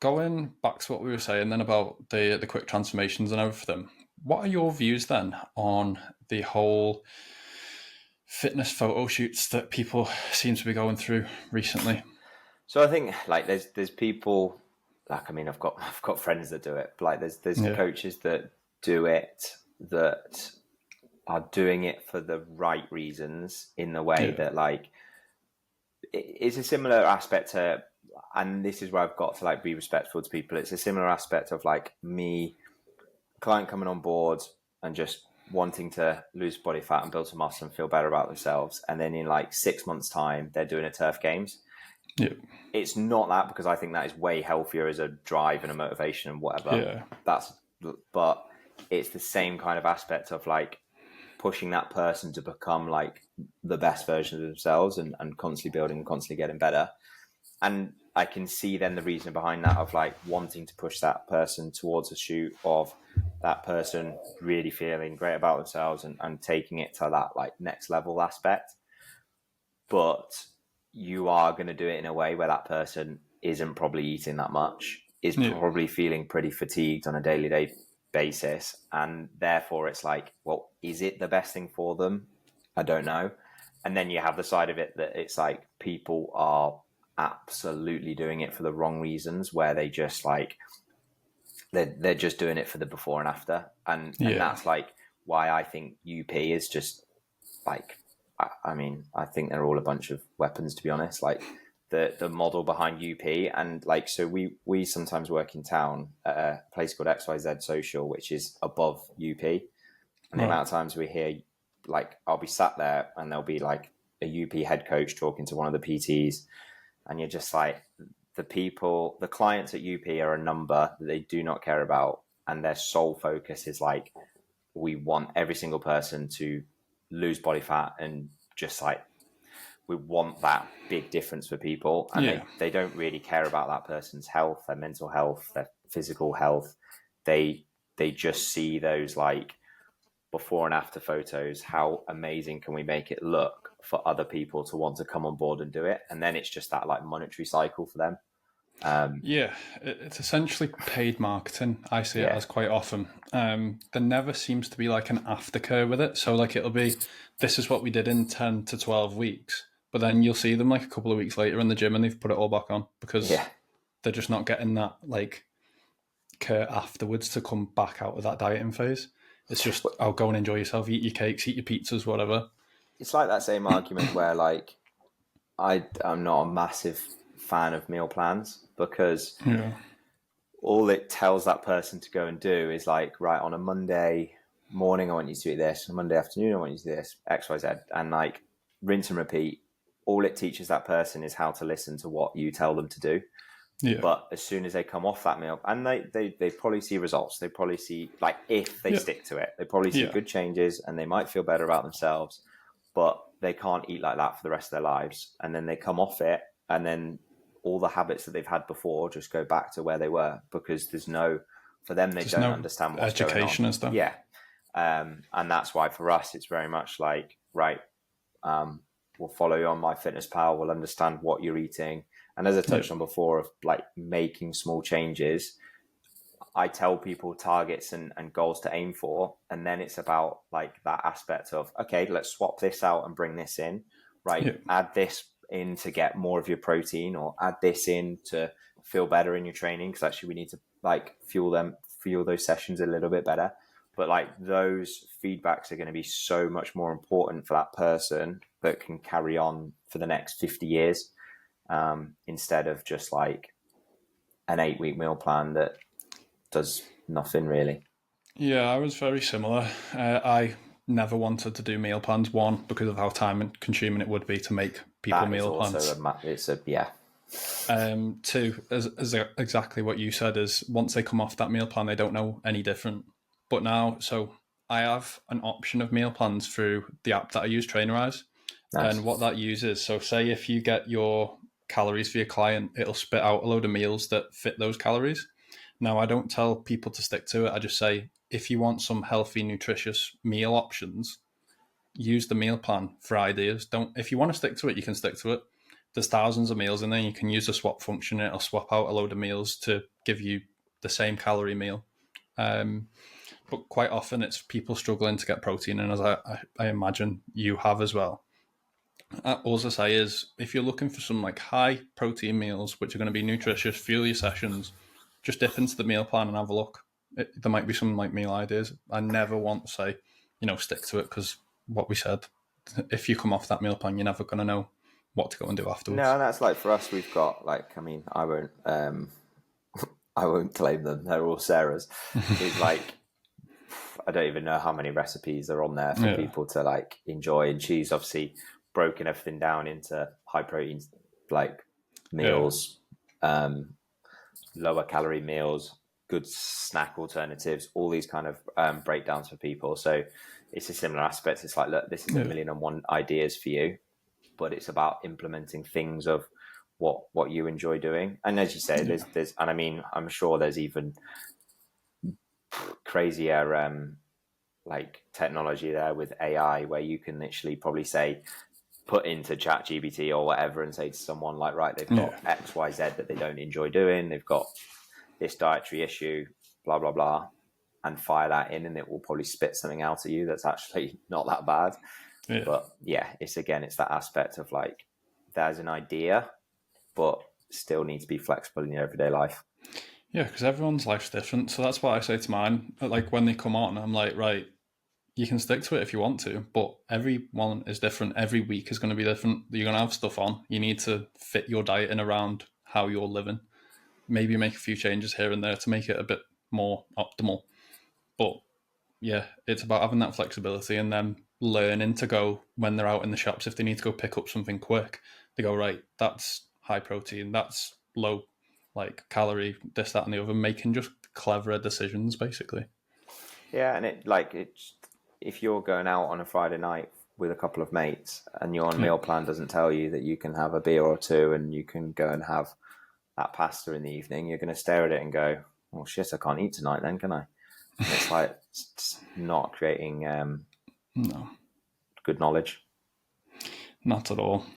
going back to what we were saying then about the quick transformations and everything, what are your views then on the whole fitness photo shoots that people seem to be going through recently? So I think like there's people like, I mean, I've got friends that do it. But like there's Yeah, coaches that do it that are doing it for the right reasons in the way yeah, that like it's a similar aspect to, and this is where I've got to like be respectful to people. It's a similar aspect of like me, client coming on board and just wanting to lose body fat and build some muscle and feel better about themselves, and then in like 6 months' time they're doing a turf games. yeah, It's not that, because I think that is way healthier as a drive and a motivation and whatever. yeah, That's, but it's the same kind of aspect of like pushing that person to become like the best version of themselves, and constantly building and constantly getting better. And I can see then the reason behind that of like wanting to push that person towards a shoot, of that person really feeling great about themselves, and taking it to that like next level aspect. But you are going to do it in a way where that person isn't probably eating that much, is yeah. probably feeling pretty fatigued on a daily day basis. And therefore it's like, well, is it the best thing for them? I don't know. And then you have the side of it that it's like people are absolutely doing it for the wrong reasons, where they just like they're just doing it for the before and after. And Yeah. that's like why I think UP is just like, I mean, I think they're all a bunch of weapons, to be honest. Like the model behind UP, and like, so we sometimes work in town at a place called XYZ Social, which is above UP. And the Right. amount of times we hear, like, I'll be sat there and there'll be like a UP head coach talking to one of the PTs, and you're just like, the clients at UP are a number that they do not care about, and their sole focus is like, we want every single person to lose body fat, and just like, we want that big difference for people, and Yeah. they don't really care about that person's health, their mental health, their physical health. They just see those like before and after photos. How amazing can we make it look for other people to want to come on board and do it? And then it's just that like monetary cycle for them. Yeah, it's essentially paid marketing. I see it Yeah, as quite often. There never seems to be like an aftercare with it. So like it'll be, this is what we did in 10 to 12 weeks, but then you'll see them like a couple of weeks later in the gym and they've put it all back on because yeah. they're just not getting that like care afterwards to come back out of that dieting phase. It's just, oh, go and enjoy yourself, eat your cakes, eat your pizzas, whatever. It's like that same argument where like I'm not a massive fan of meal plans, because Yeah. all it tells that person to go and do is like, right, on a Monday morning I want you to eat this, on a Monday afternoon I want you to do this, XYZ, and like rinse and repeat. All it teaches that person is how to listen to what you tell them to do. Yeah. But as soon as they come off that meal, and they probably see results, they probably see, like, if they Yeah. stick to it, they probably see Yeah. good changes, and they might feel better about themselves. But they can't eat like that for the rest of their lives, and then they come off it, and then all the habits that they've had before just go back to where they were, because there's no, for them, they Just don't no understand what's going on. education and stuff. Yeah. And that's why for us it's very much like, right, we'll follow you on MyFitnessPal, we'll understand what you're eating. And as I Yeah. touched on before, of like making small changes, I tell people targets and goals to aim for. And then it's about like that aspect of, okay, let's swap this out and bring this in, right? Yeah. Add this in to get more of your protein, or add this in to feel better in your training, because actually we need to like fuel those sessions a little bit better. But like those feedbacks are going to be so much more important for that person that can carry on for the next 50 years, instead of just like an 8-week meal plan that does nothing really. Yeah, I was very similar. I never wanted to do meal plans. One, because of how time consuming it would be to make people That is meal also plans. it's a yeah. Two, as exactly what you said, is once they come off that meal plan, they don't know any different. But now, so I have an option of meal plans through the app that I use, Trainerize. Nice. And what that uses, so say if you get your calories for your client, it'll spit out a load of meals that fit those calories. Now, I don't tell people to stick to it. I just say, if you want some healthy, nutritious meal options, use the meal plan for ideas. Don't, if you want to stick to it, you can stick to it. there's thousands of meals in there. You can use the swap function. It'll swap out a load of meals to give you the same calorie meal. But quite often it's people struggling to get protein, and as I imagine you have as well. All I say is, if you're looking for some like high protein meals which are going to be nutritious, fuel your sessions, just dip into the meal plan and have a look. There might be some like meal ideas. I never want to say, stick to it, because what we said, if you come off that meal plan, you're never going to know what to go and do afterwards. No, that's like for us. We've got like, I mean, I won't claim them. They're all Sarah's. It's like, I don't even know how many recipes are on there for people to like enjoy. And she's obviously broken everything down into high protein like meals, lower calorie meals, good snack alternatives, all these kind of breakdowns for people. So it's a similar aspect. It's like, look, this is 1,000,001 ideas for you, but it's about implementing things of what you enjoy doing. And as you say, there's and I mean, I'm sure there's even crazier like technology there with AI, where you can literally probably say, put into ChatGPT or whatever and say to someone like, right, they've got X, Y, Z that they don't enjoy doing. They've got this dietary issue, blah, blah, blah, and fire that in, and it will probably spit something out at you that's actually not that bad. Yeah. But yeah, it's that aspect of like, there's an idea, but still need to be flexible in your everyday life. Yeah, because everyone's life's different. So that's what I say to mine. Like when they come on, I'm like, right, you can stick to it if you want to, but everyone is different. Every week is going to be different. You're going to have stuff on. You need to fit your diet in around how you're living. Maybe make a few changes here and there to make it a bit more optimal. But yeah, it's about having that flexibility and then learning to go when they're out in the shops. If they need to go pick up something quick, they go, right, that's high protein, that's low like calorie, this, that, and the other, making just cleverer decisions basically. Yeah, and it's if you're going out on a Friday night with a couple of mates and your meal plan doesn't tell you that you can have a beer or two and you can go and have that pasta in the evening, you're going to stare at it and go, oh shit, I can't eat tonight then, can I? And it's like, it's not creating no good knowledge. Not at all.